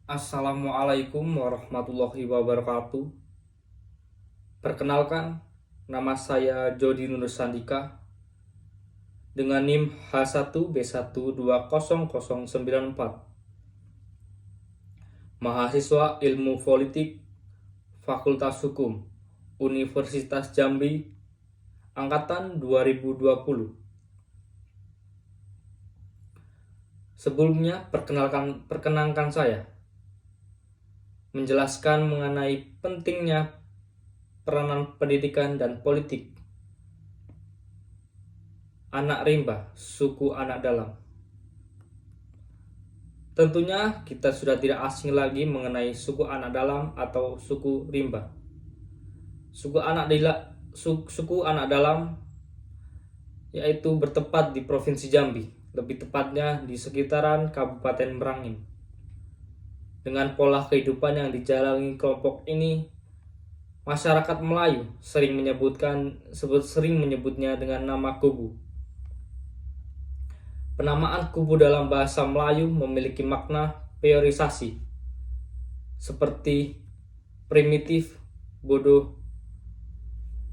Assalamualaikum warahmatullahi wabarakatuh. Perkenalkan, nama saya Jody Nur Sandika dengan NIM H1B1200094. Mahasiswa Ilmu Politik Fakultas Hukum Universitas Jambi angkatan 2020. Sebelumnya perkenalkan saya menjelaskan mengenai pentingnya peranan pendidikan dan politik anak rimba, suku anak dalam. Tentunya kita sudah tidak asing lagi mengenai suku anak dalam atau suku rimba. Suku anak dalam yaitu bertempat di Provinsi Jambi, lebih tepatnya di sekitaran Kabupaten Merangin. Dengan pola kehidupan yang dijalani kelompok ini, masyarakat Melayu sering menyebutnya dengan nama kubu. Penamaan kubu dalam bahasa Melayu memiliki makna priorisasi, seperti primitif, bodoh,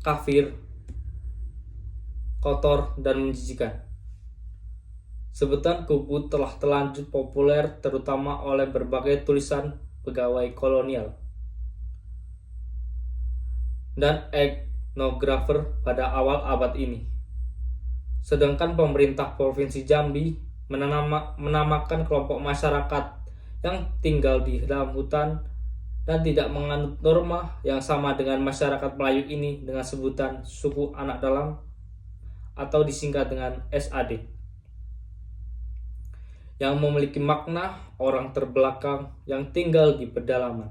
kafir, kotor, dan menjijikan. Sebutan kubu telah terlanjur populer terutama oleh berbagai tulisan pegawai kolonial dan etnografer pada awal abad ini. Sedangkan pemerintah Provinsi Jambi menamakan kelompok masyarakat yang tinggal di dalam hutan dan tidak menganut norma yang sama dengan masyarakat Melayu ini dengan sebutan suku anak dalam atau disingkat dengan SAD, yang memiliki makna orang terbelakang yang tinggal di pedalaman.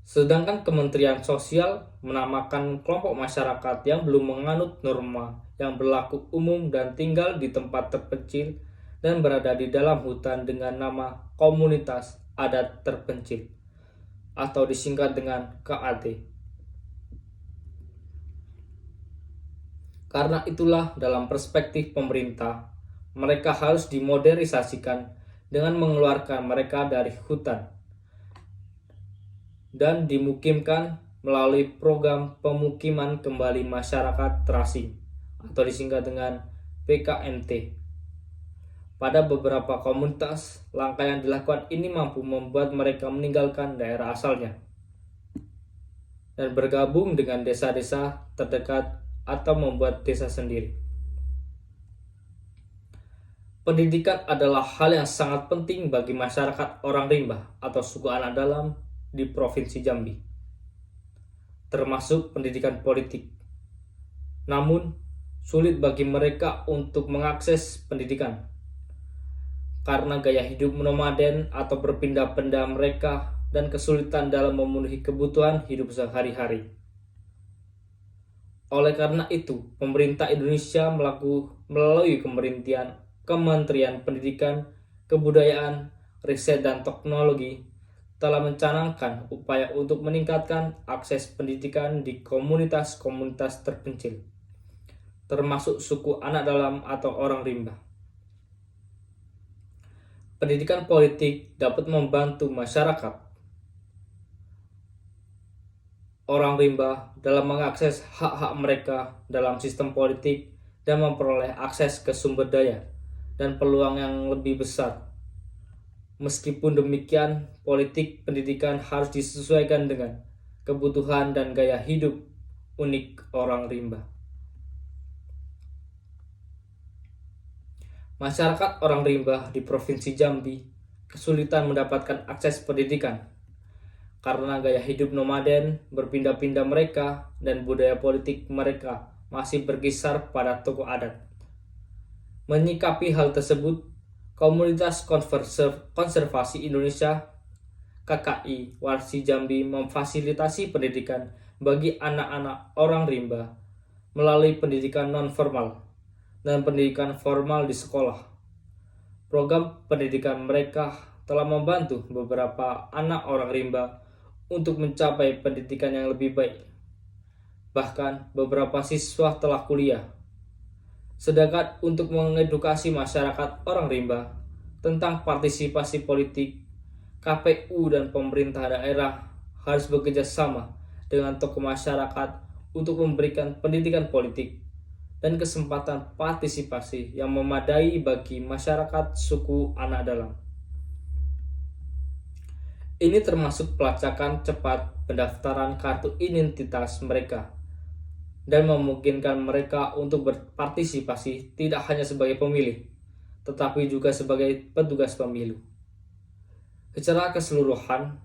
Sedangkan Kementerian Sosial menamakan kelompok masyarakat yang belum menganut norma yang berlaku umum dan tinggal di tempat terpencil dan berada di dalam hutan dengan nama Komunitas Adat Terpencil atau disingkat dengan KAT. Karena itulah dalam perspektif pemerintah, mereka harus dimodernisasikan dengan mengeluarkan mereka dari hutan dan dimukimkan melalui program pemukiman kembali masyarakat terasing atau disingkat dengan PKMT. Pada beberapa komunitas, langkah yang dilakukan ini mampu membuat mereka meninggalkan daerah asalnya dan bergabung dengan desa-desa terdekat atau membuat desa sendiri. Pendidikan adalah hal yang sangat penting bagi masyarakat orang rimba atau suku anak dalam di Provinsi Jambi, termasuk pendidikan politik. Namun, sulit bagi mereka untuk mengakses pendidikan karena gaya hidup nomaden atau berpindah-pindah mereka dan kesulitan dalam memenuhi kebutuhan hidup sehari-hari. Oleh karena itu, pemerintah Indonesia melalui Kementerian Pendidikan, Kebudayaan, Riset dan Teknologi telah mencanangkan upaya untuk meningkatkan akses pendidikan di komunitas-komunitas terpencil, termasuk suku anak dalam atau orang rimba. Pendidikan politik dapat membantu masyarakat orang rimba dalam mengakses hak-hak mereka dalam sistem politik dan memperoleh akses ke sumber daya dan peluang yang lebih besar. Meskipun demikian, politik pendidikan harus disesuaikan dengan kebutuhan dan gaya hidup unik orang rimba. Masyarakat orang rimba di Provinsi Jambi kesulitan mendapatkan akses pendidikan karena gaya hidup nomaden, berpindah-pindah mereka, dan budaya politik mereka masih berkisar pada tokoh adat. Menyikapi hal tersebut, Komunitas Konservasi Indonesia KKI Warsi Jambi memfasilitasi pendidikan bagi anak-anak orang rimba melalui pendidikan non-formal dan pendidikan formal di sekolah. Program pendidikan mereka telah membantu beberapa anak orang rimba untuk mencapai pendidikan yang lebih baik. Bahkan beberapa siswa telah kuliah. Sedangkan untuk mengedukasi masyarakat orang rimba tentang partisipasi politik, KPU dan pemerintah daerah harus bekerja sama dengan tokoh masyarakat untuk memberikan pendidikan politik dan kesempatan partisipasi yang memadai bagi masyarakat suku anak dalam. Ini termasuk pelacakan cepat pendaftaran kartu identitas mereka dan memungkinkan mereka untuk berpartisipasi tidak hanya sebagai pemilih, tetapi juga sebagai petugas pemilu. Secara keseluruhan,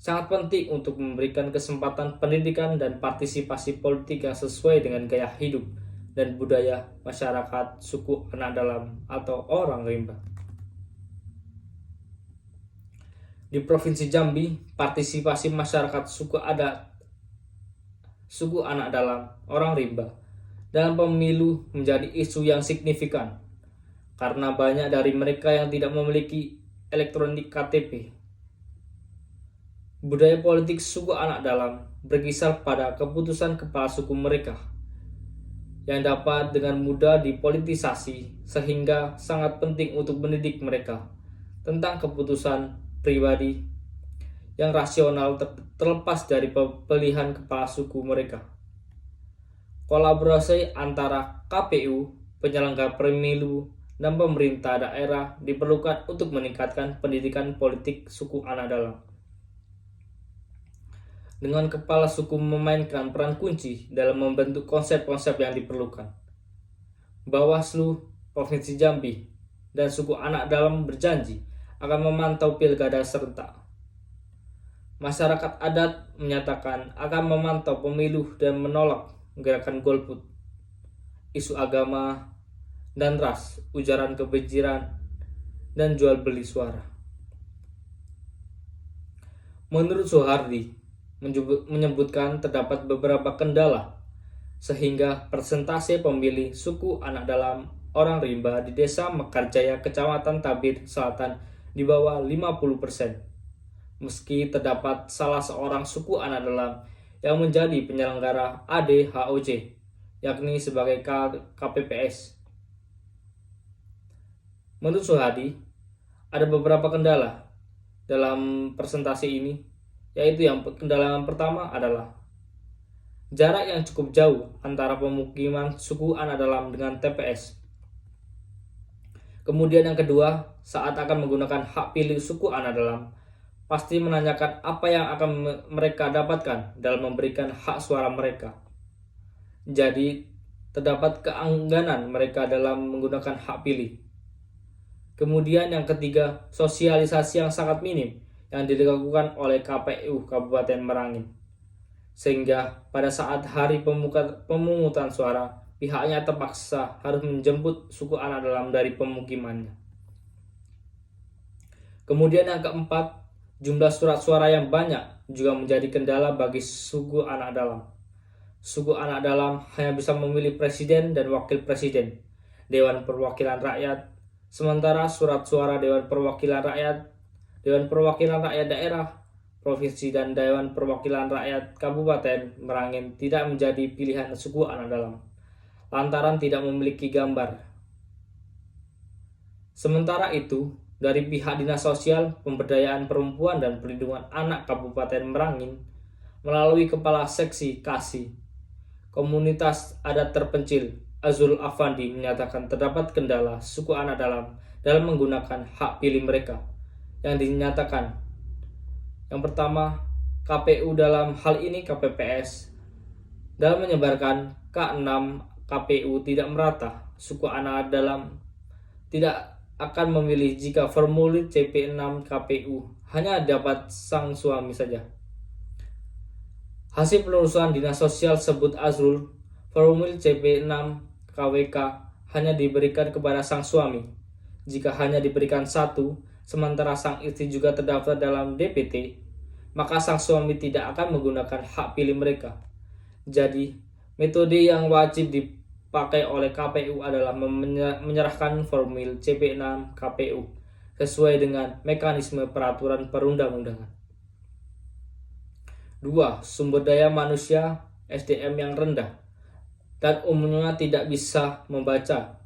sangat penting untuk memberikan kesempatan pendidikan dan partisipasi politik yang sesuai dengan gaya hidup dan budaya masyarakat suku anak dalam atau orang rimba. Di Provinsi Jambi, partisipasi masyarakat suku anak dalam orang rimba dalam pemilu menjadi isu yang signifikan karena banyak dari mereka yang tidak memiliki elektronik KTP. Budaya politik suku anak dalam berkisar pada keputusan kepala suku mereka yang dapat dengan mudah dipolitisasi sehingga sangat penting untuk mendidik mereka tentang keputusan pribadi yang rasional terlepas dari pilihan kepala suku mereka. Kolaborasi antara KPU, penyelenggara pemilu, dan pemerintah daerah diperlukan untuk meningkatkan pendidikan politik suku anak dalam. Dengan kepala suku memainkan peran kunci dalam membentuk konsep-konsep yang diperlukan. Bawaslu Provinsi Jambi dan suku anak dalam berjanji akan memantau pilkada serentak. Masyarakat adat menyatakan akan memantau pemilu dan menolak gerakan golput, isu agama dan ras, ujaran kebencian, dan jual beli suara. Menurut Soehardi, menyebutkan terdapat beberapa kendala sehingga persentase pemilih suku anak dalam orang rimba di Desa Mekarjaya, Kecamatan Tabir Selatan di bawah 50%. Meski terdapat salah seorang suku anak dalam yang menjadi penyelenggara ADHOJ, yakni sebagai KPPS. Menurut Soehardi, ada beberapa kendala dalam presentasi ini, yaitu kendala yang pertama adalah jarak yang cukup jauh antara pemukiman suku anak dalam dengan TPS. Kemudian yang kedua, saat akan menggunakan hak pilih suku anak dalam, pasti menanyakan apa yang akan mereka dapatkan dalam memberikan hak suara mereka. Jadi, terdapat keengganan mereka dalam menggunakan hak pilih. Kemudian yang ketiga, sosialisasi yang sangat minim yang dilakukan oleh KPU Kabupaten Merangin. Sehingga pada saat hari pemungutan suara, pihaknya terpaksa harus menjemput suku anak dalam dari pemukimannya. Kemudian yang keempat, jumlah surat suara yang banyak juga menjadi kendala bagi suku anak dalam. Suku anak dalam hanya bisa memilih presiden dan wakil presiden, Dewan Perwakilan Rakyat, sementara surat suara Dewan Perwakilan Rakyat Daerah, Provinsi dan Dewan Perwakilan Rakyat Kabupaten Merangin tidak menjadi pilihan suku anak dalam, lantaran tidak memiliki gambar. Sementara itu, dari pihak Dinas Sosial, Pemberdayaan Perempuan dan Perlindungan Anak Kabupaten Merangin, melalui Kepala Seksi KASI, Komunitas Adat Terpencil, Azrul Afandi menyatakan terdapat kendala suku anak dalam menggunakan hak pilih mereka, yang dinyatakan. Yang pertama, KPU dalam hal ini KPPS, dalam menyebarkan K6 KPU tidak merata. Suku anak dalam tidak akan memilih jika formulir CP6 KPU hanya dapat sang suami saja. Hasil penelusuran Dinas Sosial sebut Azrul, formulir CP6 KWK hanya diberikan kepada sang suami. Jika hanya diberikan satu, sementara sang istri juga terdaftar dalam DPT, maka sang suami tidak akan menggunakan hak pilih mereka. Jadi, metode yang wajib dipakai oleh KPU adalah menyerahkan formulir CP6 KPU sesuai dengan mekanisme peraturan perundang-undangan. 2. Sumber daya manusia SDM yang rendah dan umumnya tidak bisa membaca,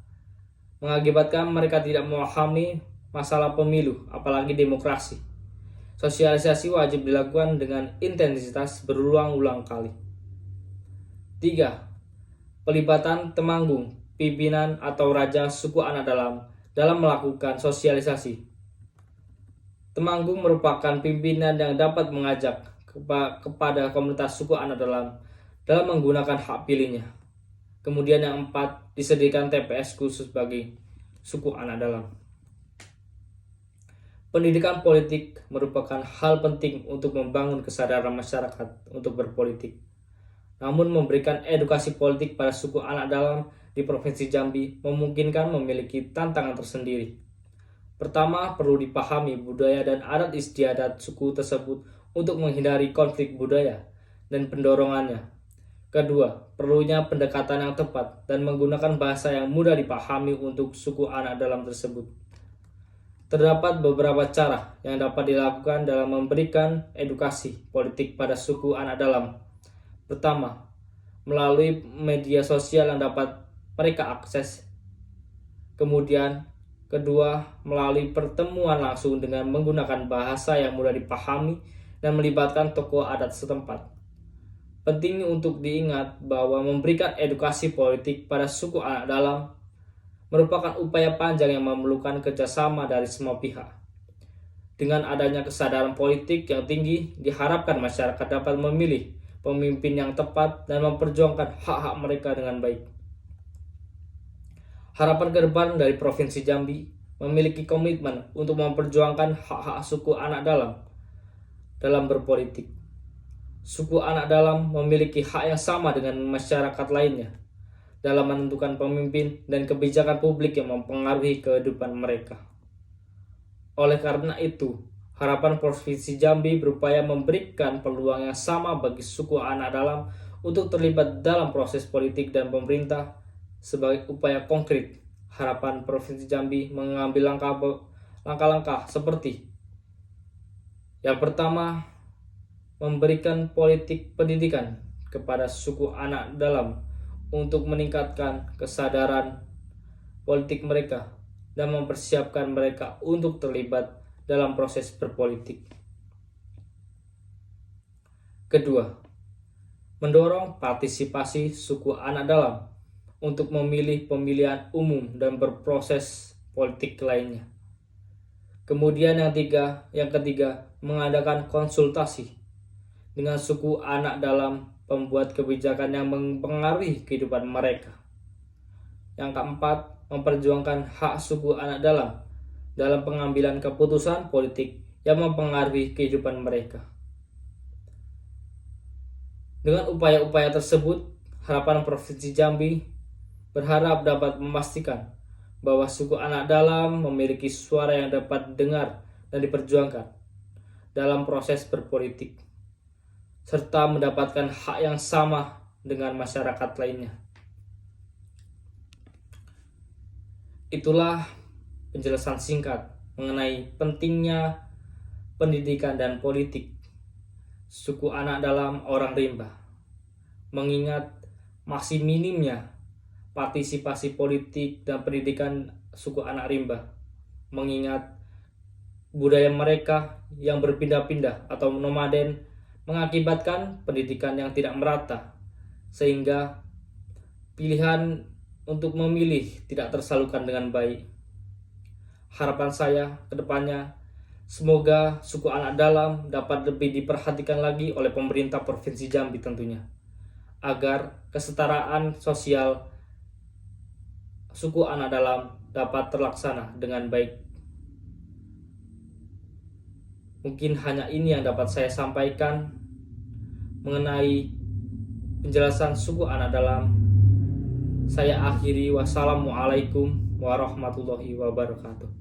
mengakibatkan mereka tidak memahami masalah pemilu, apalagi demokrasi. Sosialisasi wajib dilakukan dengan intensitas berulang-ulang kali. 3. Pelibatan temanggung, pimpinan atau raja suku anak dalam melakukan sosialisasi. Temanggung merupakan pimpinan yang dapat mengajak kepada komunitas suku anak dalam menggunakan hak pilihnya. Kemudian yang 4, disediakan TPS khusus bagi suku anak dalam. Pendidikan politik merupakan hal penting untuk membangun kesadaran masyarakat untuk berpolitik. Namun memberikan edukasi politik pada suku anak dalam di Provinsi Jambi memungkinkan memiliki tantangan tersendiri. Pertama, perlu dipahami budaya dan adat istiadat suku tersebut untuk menghindari konflik budaya dan pendorongannya. Kedua, perlunya pendekatan yang tepat dan menggunakan bahasa yang mudah dipahami untuk suku anak dalam tersebut. Terdapat beberapa cara yang dapat dilakukan dalam memberikan edukasi politik pada suku anak dalam. Pertama, melalui media sosial yang dapat mereka akses. Kemudian, kedua, melalui pertemuan langsung dengan menggunakan bahasa yang mudah dipahami dan melibatkan tokoh adat setempat. Penting untuk diingat bahwa memberikan edukasi politik pada suku anak dalam merupakan upaya panjang yang memerlukan kerjasama dari semua pihak. Dengan adanya kesadaran politik yang tinggi, diharapkan masyarakat dapat memilih pemimpin yang tepat dan memperjuangkan hak-hak mereka dengan baik. Harapan ke depan dari Provinsi Jambi memiliki komitmen untuk memperjuangkan hak-hak suku anak dalam berpolitik. Suku anak dalam memiliki hak yang sama dengan masyarakat lainnya dalam menentukan pemimpin dan kebijakan publik yang mempengaruhi kehidupan mereka. Oleh karena itu, harapan Provinsi Jambi berupaya memberikan peluang yang sama bagi suku anak dalam untuk terlibat dalam proses politik dan pemerintah. Sebagai upaya konkret, harapan Provinsi Jambi mengambil langkah-langkah seperti: yang pertama, memberikan politik pendidikan kepada suku anak dalam untuk meningkatkan kesadaran politik mereka dan mempersiapkan mereka untuk terlibat dalam proses berpolitik. Kedua, mendorong partisipasi suku anak dalam untuk memilih pemilihan umum dan berproses politik lainnya. Kemudian yang ketiga, mengadakan konsultasi dengan suku anak dalam pembuat kebijakan yang mempengaruhi kehidupan mereka. Yang keempat, memperjuangkan hak suku anak dalam pengambilan keputusan politik yang mempengaruhi kehidupan mereka. Dengan upaya-upaya tersebut, harapan Provinsi Jambi berharap dapat memastikan bahwa suku anak dalam memiliki suara yang dapat didengar dan diperjuangkan dalam proses berpolitik, serta mendapatkan hak yang sama dengan masyarakat lainnya. Itulah penjelasan singkat mengenai pentingnya pendidikan dan politik suku anak dalam orang rimba, mengingat masih minimnya partisipasi politik dan pendidikan suku anak rimba, mengingat budaya mereka yang berpindah-pindah atau nomaden mengakibatkan pendidikan yang tidak merata, sehingga pilihan untuk memilih tidak tersalurkan dengan baik. Harapan saya ke depannya, semoga suku anak dalam dapat lebih diperhatikan lagi oleh pemerintah Provinsi Jambi tentunya, agar kesetaraan sosial suku anak dalam dapat terlaksana dengan baik. Mungkin hanya ini yang dapat saya sampaikan mengenai penjelasan suku anak dalam. Saya akhiri, wassalamualaikum warahmatullahi wabarakatuh.